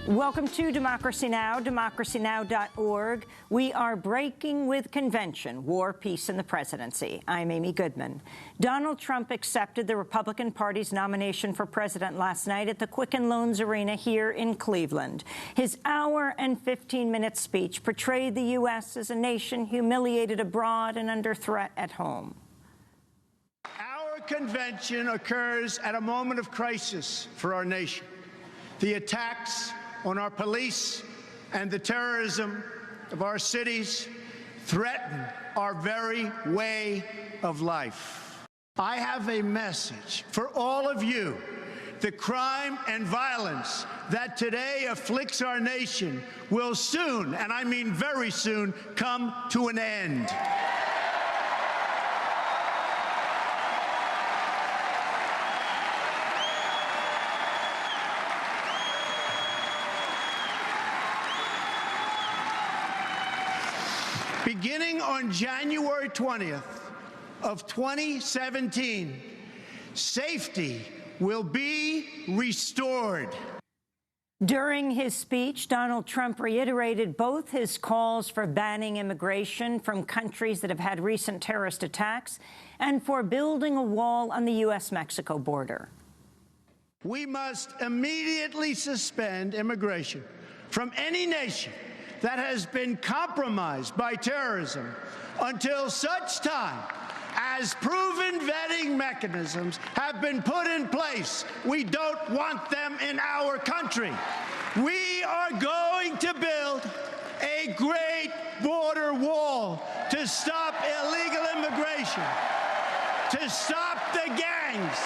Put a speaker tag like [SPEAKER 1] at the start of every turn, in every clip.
[SPEAKER 1] Welcome to Democracy Now!, democracynow.org. We are breaking with convention, war, peace, and the presidency. I'm Amy Goodman. Donald Trump accepted the Republican Party's nomination for president last night at the Quicken Loans Arena here in Cleveland. His hour and 15-minute speech portrayed the U.S. as a nation humiliated abroad and under threat at home.
[SPEAKER 2] Our convention occurs at a moment of crisis for our nation. The attacks on our police and the terrorism of our cities threaten our very way of life. I have a message for all of you. The crime and violence that today afflicts our nation will soon, and I mean very soon, come to an end. Beginning on January 20th of 2017, safety will be restored.
[SPEAKER 1] During his speech, Donald Trump reiterated both his calls for banning immigration from countries that have had recent terrorist attacks and for building a wall on the U.S.-Mexico border.
[SPEAKER 2] We must immediately suspend immigration from any nation that has been compromised by terrorism until such time as proven vetting mechanisms have been put in place. We don't want them in our country. We are going to build a great border wall to stop illegal immigration, to stop the gangs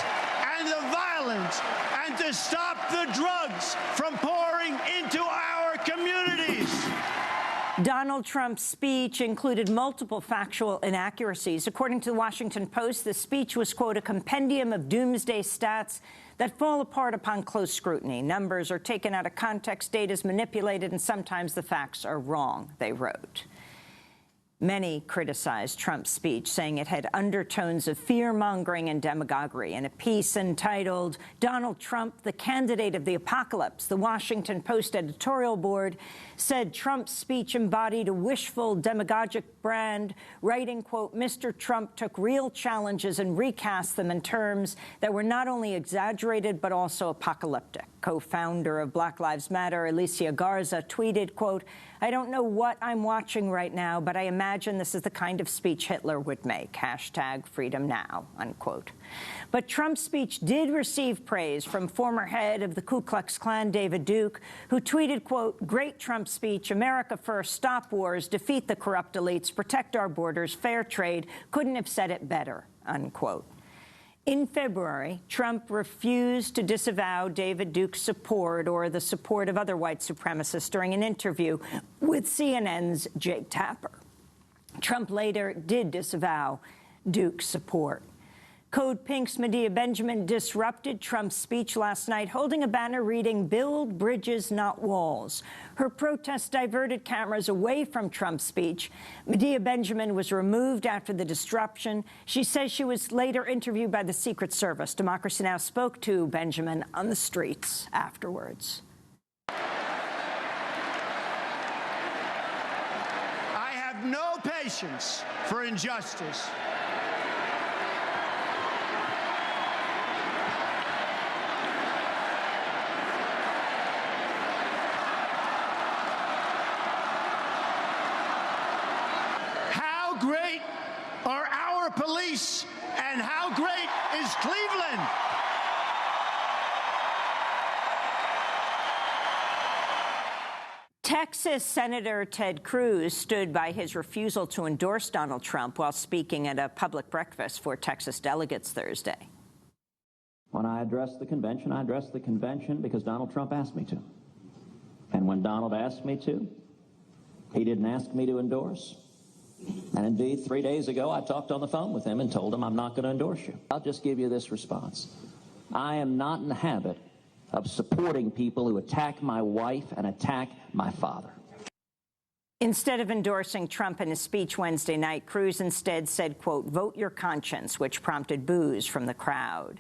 [SPEAKER 2] and the violence, and to stop the drugs from pouring into our communities.
[SPEAKER 1] Donald Trump's speech included multiple factual inaccuracies. According to the Washington Post, the speech was, quote, a compendium of doomsday stats that fall apart upon close scrutiny. Numbers are taken out of context, data is manipulated, and sometimes the facts are wrong, they wrote. Many criticized Trump's speech, saying it had undertones of fear-mongering and demagoguery. In a piece entitled, "Donald Trump, the Candidate of the Apocalypse," the Washington Post editorial board said Trump's speech embodied a wishful, demagogic brand, writing, quote, "Mr. Trump took real challenges and recast them in terms that were not only exaggerated but also apocalyptic." Co-founder of Black Lives Matter, Alicia Garza, tweeted, quote, "I don't know what I'm watching right now, but I imagine this is the kind of speech Hitler would make. Hashtag freedom now," unquote. But Trump's speech did receive praise from former head of the Ku Klux Klan, David Duke, who tweeted, quote, "Great Trump speech, America first, stop wars, defeat the corrupt elites, protect our borders, fair trade, couldn't have said it better," unquote. In February, Trump refused to disavow David Duke's support or the support of other white supremacists during an interview with CNN's Jake Tapper. Trump later did disavow Duke's support. Code Pink's Medea Benjamin disrupted Trump's speech last night, holding a banner reading, "Build bridges, not walls." Her protest diverted cameras away from Trump's speech. Medea Benjamin was removed after the disruption. She says she was later interviewed by the Secret Service. Democracy Now! Spoke to Benjamin on the streets afterwards.
[SPEAKER 2] I have no patience for injustice. Great are our police, and how great is Cleveland?
[SPEAKER 1] Texas Senator Ted Cruz stood by his refusal to endorse Donald Trump while speaking at a public breakfast for Texas delegates Thursday.
[SPEAKER 3] When I addressed the convention because Donald Trump asked me to. And when Donald asked me to, he didn't ask me to endorse. And indeed, 3 days ago, I talked on the phone with him and told him I'm not going to endorse you. I'll just give you this response. I am not in the habit of supporting people who attack my wife and attack my father.
[SPEAKER 1] Instead of endorsing Trump in his speech Wednesday night, Cruz instead said, quote, "Vote your conscience," which prompted boos from the crowd.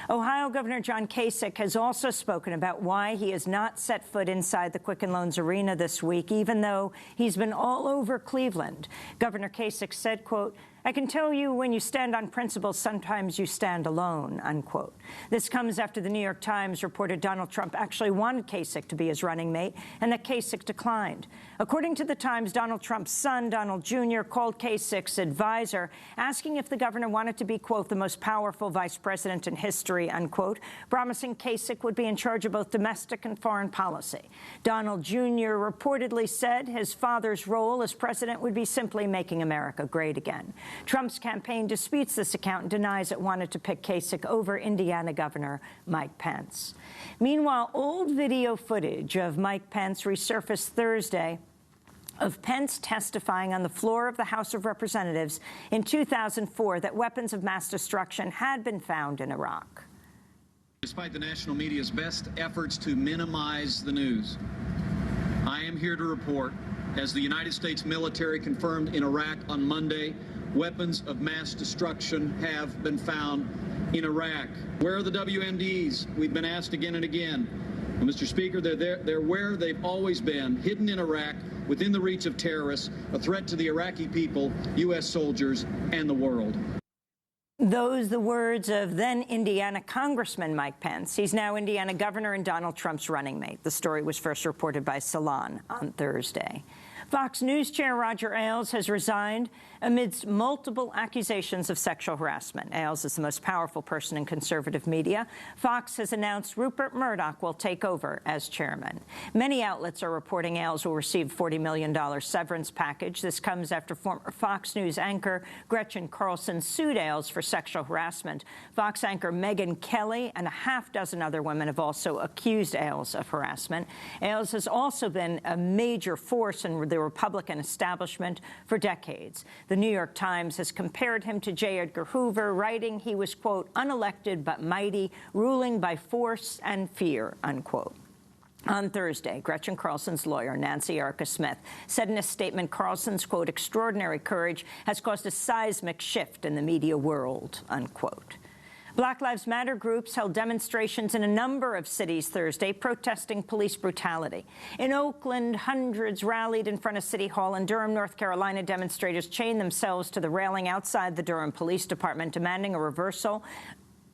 [SPEAKER 1] Ohio Governor John Kasich has also spoken about why he has not set foot inside the Quicken Loans Arena this week, even though he's been all over Cleveland. Governor Kasich said, quote, "I can tell you when you stand on principle, sometimes you stand alone," unquote. This comes after the New York Times reported Donald Trump actually wanted Kasich to be his running mate and that Kasich declined. According to the Times, Donald Trump's son, Donald Jr., called Kasich's advisor, asking if the governor wanted to be, quote, "the most powerful vice president in history," unquote, promising Kasich would be in charge of both domestic and foreign policy. Donald Jr. reportedly said his father's role as president would be simply making America great again. Trump's campaign disputes this account and denies it wanted to pick Kasich over Indiana Governor Mike Pence. Meanwhile, old video footage of Mike Pence resurfaced Thursday of Pence testifying on the floor of the House of Representatives in 2004 that weapons of mass destruction had been found in Iraq.
[SPEAKER 4] Despite the national media's best efforts to minimize the news, I am here to report, as the United States military confirmed in Iraq on Monday, weapons of mass destruction have been found in Iraq. Where are the WMDs? We've been asked again and again. Well, Mr. Speaker, they're where they've always been, hidden in Iraq, within the reach of terrorists, a threat to the Iraqi people, U.S. soldiers, and the world.
[SPEAKER 1] Those the words of then Indiana Congressman Mike Pence. He's now Indiana governor and Donald Trump's running mate. The story was first reported by Salon on Thursday. Fox News Chair Roger Ailes has resigned amidst multiple accusations of sexual harassment. Ailes is the most powerful person in conservative media. Fox has announced Rupert Murdoch will take over as chairman. Many outlets are reporting Ailes will receive $40 million severance package. This comes after former Fox News anchor Gretchen Carlson sued Ailes for sexual harassment. Fox anchor Megyn Kelly and a half-dozen other women have also accused Ailes of harassment. Ailes has also been a major force in the Republican establishment for decades. The New York Times has compared him to J. Edgar Hoover, writing he was, quote, "unelected but mighty, ruling by force and fear," unquote. On Thursday, Gretchen Carlson's lawyer, Nancy Erica Smith, said in a statement Carlson's, quote, "extraordinary courage has caused a seismic shift in the media world," unquote. Black Lives Matter groups held demonstrations in a number of cities Thursday protesting police brutality. In Oakland, hundreds rallied in front of City Hall. In Durham, North Carolina, demonstrators chained themselves to the railing outside the Durham Police Department, demanding a reversal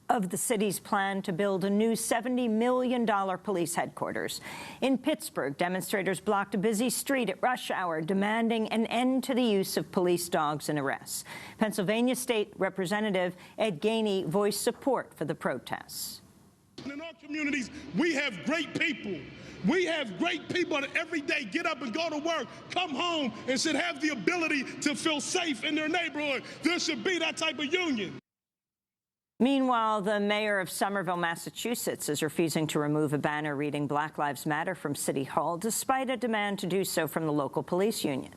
[SPEAKER 1] of the city's plan to build a new $70 million police headquarters. In Pittsburgh, demonstrators blocked a busy street at rush hour, demanding an end to the use of police dogs in arrests. Pennsylvania State Representative Ed Gainey voiced support for the protests.
[SPEAKER 5] In our communities, we have great people. We have great people that every day get up and go to work, come home, and should have the ability to feel safe in their neighborhood. There should be that type of union.
[SPEAKER 1] Meanwhile, the mayor of Somerville, Massachusetts, is refusing to remove a banner reading Black Lives Matter from City Hall, despite a demand to do so from the local police union.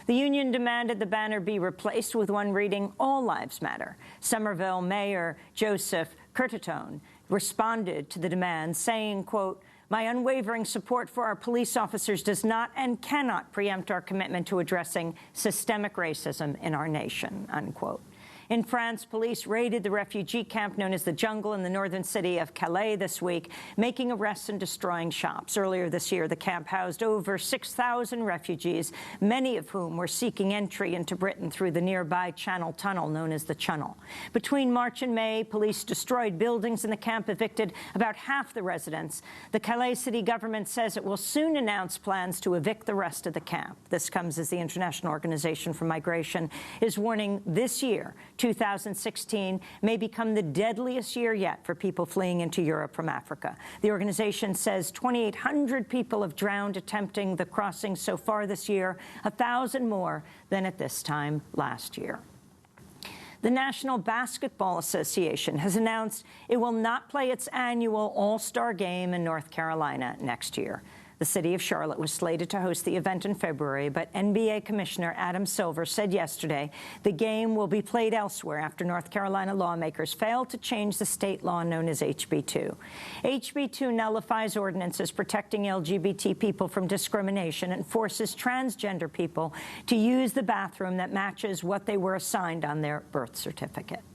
[SPEAKER 1] The union demanded the banner be replaced with one reading All Lives Matter. Somerville Mayor Joseph Curtatone responded to the demand, saying, quote, "My unwavering support for our police officers does not and cannot preempt our commitment to addressing systemic racism in our nation," unquote. In France, police raided the refugee camp known as the Jungle in the northern city of Calais this week, making arrests and destroying shops. Earlier this year, the camp housed over 6,000 refugees, many of whom were seeking entry into Britain through the nearby Channel Tunnel known as the Channel. Between March and May, police destroyed buildings in the camp, evicted about half the residents. The Calais city government says it will soon announce plans to evict the rest of the camp. This comes as the International Organization for Migration is warning this year, 2016, may become the deadliest year yet for people fleeing into Europe from Africa. The organization says 2,800 people have drowned attempting the crossing so far this year, 1,000 more than at this time last year. The National Basketball Association has announced it will not play its annual AllStar game in North Carolina next year. The city of Charlotte was slated to host the event in February, but NBA Commissioner Adam Silver said yesterday the game will be played elsewhere after North Carolina lawmakers failed to change the state law known as HB2. HB2 nullifies ordinances protecting LGBT people from discrimination and forces transgender people to use the bathroom that matches what they were assigned on their birth certificate.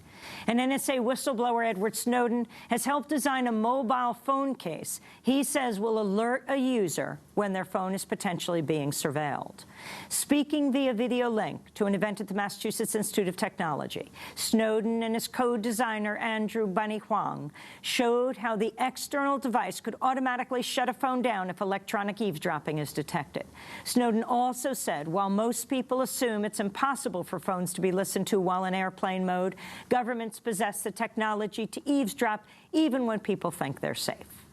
[SPEAKER 1] And NSA whistleblower Edward Snowden has helped design a mobile phone case he says will alert a user when their phone is potentially being surveilled. Speaking via video link to an event at the Massachusetts Institute of Technology, Snowden and his co-designer Andrew Bunny Huang showed how the external device could automatically shut a phone down if electronic eavesdropping is detected. Snowden also said while most people assume it's impossible for phones to be listened to while in airplane mode, governments possess the technology to eavesdrop even when people think they're safe.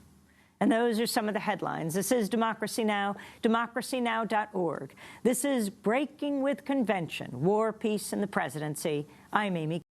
[SPEAKER 1] And those are some of the headlines. This is Democracy Now!, democracynow.org. This is Breaking with Convention, War, Peace, and the Presidency. I'm Amy